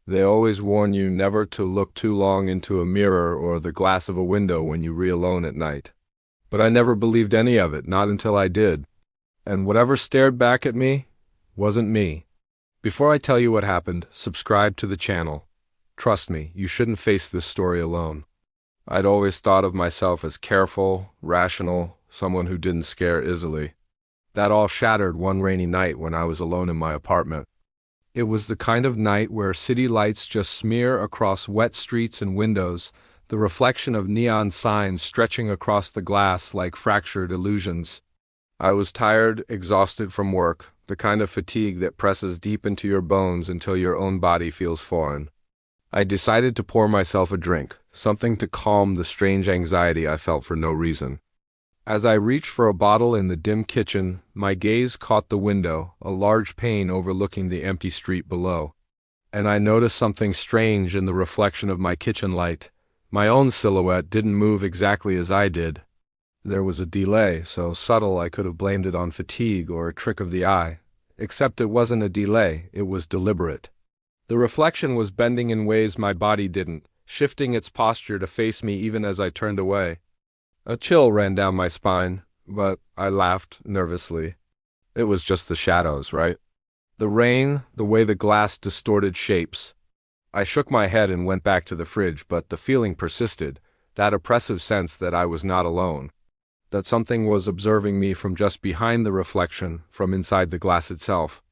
They always warn you never to look too long into a mirror or the glass of a window when you read alone at night. But I never believed any of it, not until I did. And whatever stared back at me wasn't me. Before I tell you what happened, subscribe to the channel. Trust me, you shouldn't face this story alone. I'd always thought of myself as careful, rational, someone who didn't scare easily. That all shattered one rainy night when I was alone in my apartment. It was the kind of night where city lights just smear across wet streets and windows, the reflection of neon signs stretching across the glass like fractured illusions. I was tired, exhausted from work, the kind of fatigue that presses deep into your bones until your own body feels foreign. I decided to pour myself a drink, something to calm the strange anxiety I felt for no reason. As I reached for a bottle in the dim kitchen, my gaze caught the window, a large pane overlooking the empty street below. And I noticed something strange in the reflection of my kitchen light. My own silhouette didn't move exactly as I did. There was a delay, so subtle I could have blamed it on fatigue or a trick of the eye. Except it wasn't a delay, it was deliberate. The reflection was bending in ways my body didn't, shifting its posture to face me even as I turned away. A chill ran down my spine, but I laughed nervously. It was just the shadows, right? The rain, the way the glass distorted shapes. I shook my head and went back to the fridge, but the feeling persisted, that oppressive sense that I was not alone, that something was observing me from just behind the reflection, from inside the glass itself.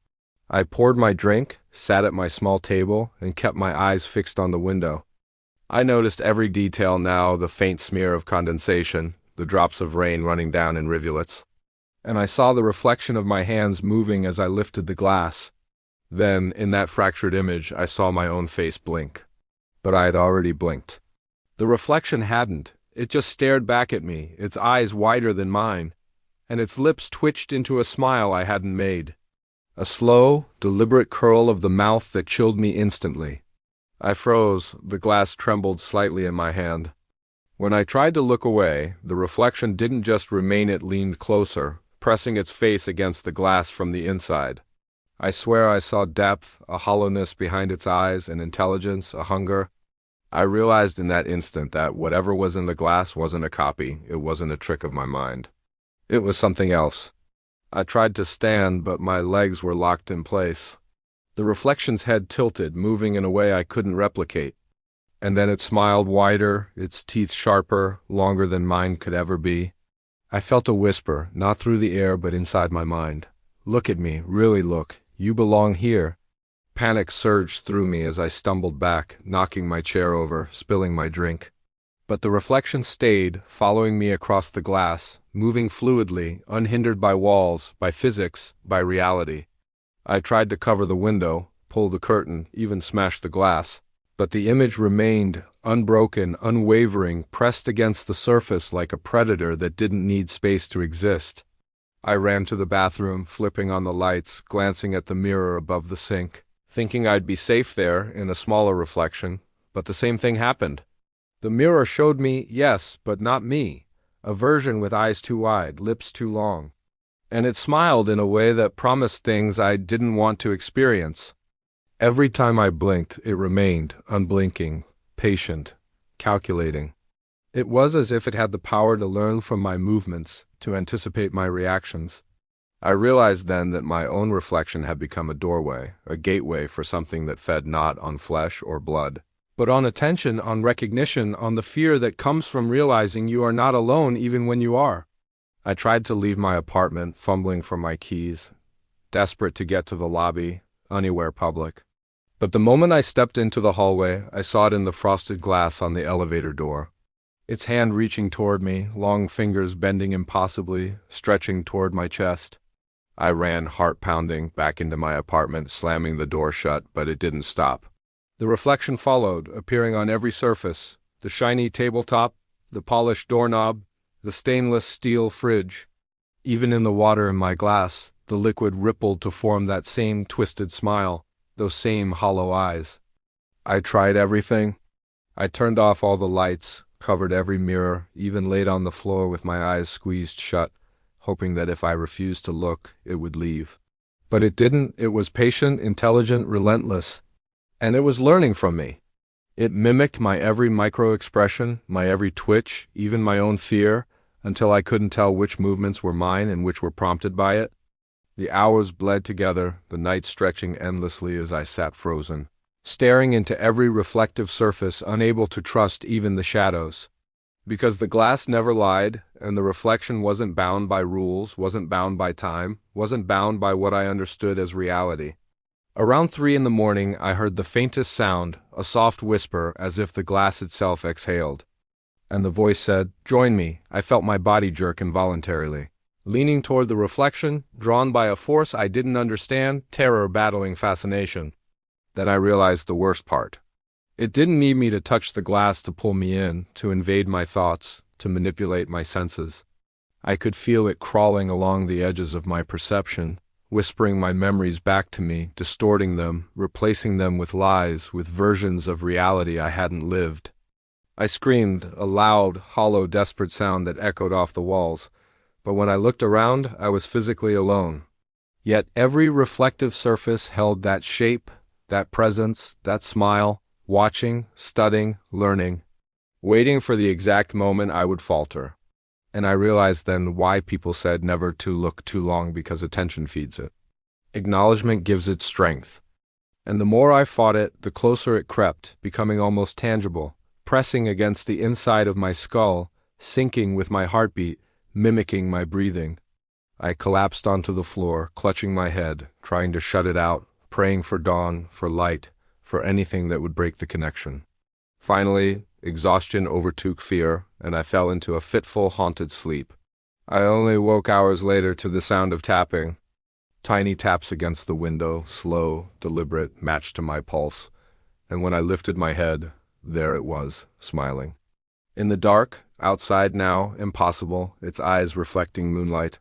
I poured my drink, sat at my small table, and kept my eyes fixed on the window. I noticed every detail now, the faint smear of condensation, the drops of rain running down in rivulets. And I saw the reflection of my hands moving as I lifted the glass. Then, in that fractured image, I saw my own face blink. But I had already blinked. The reflection hadn't. It just stared back at me, its eyes wider than mine, and its lips twitched into a smile I hadn't made. A slow, deliberate curl of the mouth that chilled me instantly. I froze, the glass trembled slightly in my hand. When I tried to look away, the reflection didn't just remain, it leaned closer, pressing its face against the glass from the inside. I swear I saw depth, a hollowness behind its eyes, an intelligence, a hunger. I realized in that instant that whatever was in the glass wasn't a copy, it wasn't a trick of my mind. It was something else. I tried to stand, but my legs were locked in place. The reflection's head tilted, moving in a way I couldn't replicate. And then it smiled wider, its teeth sharper, longer than mine could ever be. I felt a whisper, not through the air but inside my mind. Look at me, really look. You belong here. Panic surged through me as I stumbled back, knocking my chair over, spilling my drink. But the reflection stayed, following me across the glass, moving fluidly, unhindered by walls, by physics, by reality. I tried to cover the window, pull the curtain, even smash the glass, but the image remained, unbroken, unwavering, pressed against the surface like a predator that didn't need space to exist. I ran to the bathroom, flipping on the lights, glancing at the mirror above the sink, thinking I'd be safe there in a smaller reflection, but the same thing happened. The mirror showed me, yes, but not me, a version with eyes too wide, lips too long. And it smiled in a way that promised things I didn't want to experience. Every time I blinked, it remained, unblinking, patient, calculating. It was as if it had the power to learn from my movements, to anticipate my reactions. I realized then that my own reflection had become a doorway, a gateway for something that fed not on flesh or blood, but on attention, on recognition, on the fear that comes from realizing you are not alone even when you are. I tried to leave my apartment, fumbling for my keys, desperate to get to the lobby, anywhere public. But the moment I stepped into the hallway, I saw it in the frosted glass on the elevator door. Its hand reaching toward me, long fingers bending impossibly, stretching toward my chest. I ran, heart pounding, back into my apartment, slamming the door shut, but it didn't stop. The reflection followed, appearing on every surface, the shiny tabletop, the polished doorknob, the stainless steel fridge. Even in the water in my glass, the liquid rippled to form that same twisted smile, those same hollow eyes. I tried everything. I turned off all the lights, covered every mirror, even laid on the floor with my eyes squeezed shut, hoping that if I refused to look, it would leave. But it didn't. It was patient, intelligent, relentless. And it was learning from me. It mimicked my every micro-expression, my every twitch, even my own fear, until I couldn't tell which movements were mine and which were prompted by it. The hours bled together, the night stretching endlessly as I sat frozen, staring into every reflective surface, unable to trust even the shadows. Because the glass never lied, and the reflection wasn't bound by rules, wasn't bound by time, wasn't bound by what I understood as reality. Around 3 in the morning, I heard the faintest sound, a soft whisper, as if the glass itself exhaled. And the voice said, "Join me." I felt my body jerk involuntarily. Leaning toward the reflection, drawn by a force I didn't understand, terror battling fascination. Then I realized the worst part. It didn't need me to touch the glass to pull me in, to invade my thoughts, to manipulate my senses. I could feel it crawling along the edges of my perception, whispering my memories back to me, distorting them, replacing them with lies, with versions of reality I hadn't lived. I screamed, a loud, hollow, desperate sound that echoed off the walls. But when I looked around, I was physically alone. Yet every reflective surface held that shape, that presence, that smile, watching, studying, learning, waiting for the exact moment I would falter. And I realized then why people said never to look too long, because attention feeds it. Acknowledgement gives it strength. And the more I fought it, the closer it crept, becoming almost tangible, pressing against the inside of my skull, syncing with my heartbeat, mimicking my breathing. I collapsed onto the floor, clutching my head, trying to shut it out, praying for dawn, for light, for anything that would break the connection. Finally, exhaustion overtook fear, and I fell into a fitful, haunted sleep. I only woke hours later to the sound of tapping. Tiny taps against the window, slow, deliberate, matched to my pulse. And when I lifted my head, there it was, smiling. In the dark, outside now, impossible, its eyes reflecting moonlight.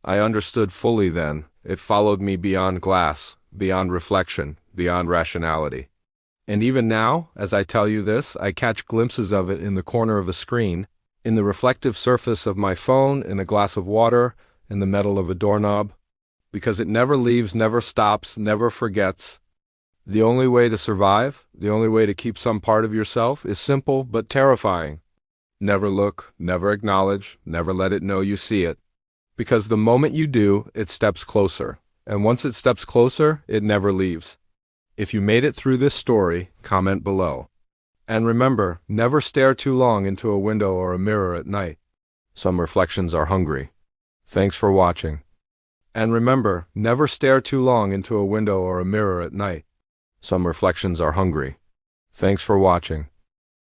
I understood fully then. It followed me beyond glass, beyond reflection, beyond rationality. And even now, as I tell you this, I catch glimpses of it in the corner of a screen, in the reflective surface of my phone, in a glass of water, in the metal of a doorknob. Because it never leaves, never stops, never forgets. The only way to survive, the only way to keep some part of yourself, is simple but terrifying. Never look, never acknowledge, never let it know you see it. Because the moment you do, it steps closer. And once it steps closer, it never leaves. If you made it through this story, comment below. And remember, never stare too long into a window or a mirror at night. Some reflections are hungry. Thanks for watching. And remember, never stare too long into a window or a mirror at night. Some reflections are hungry. Thanks for watching.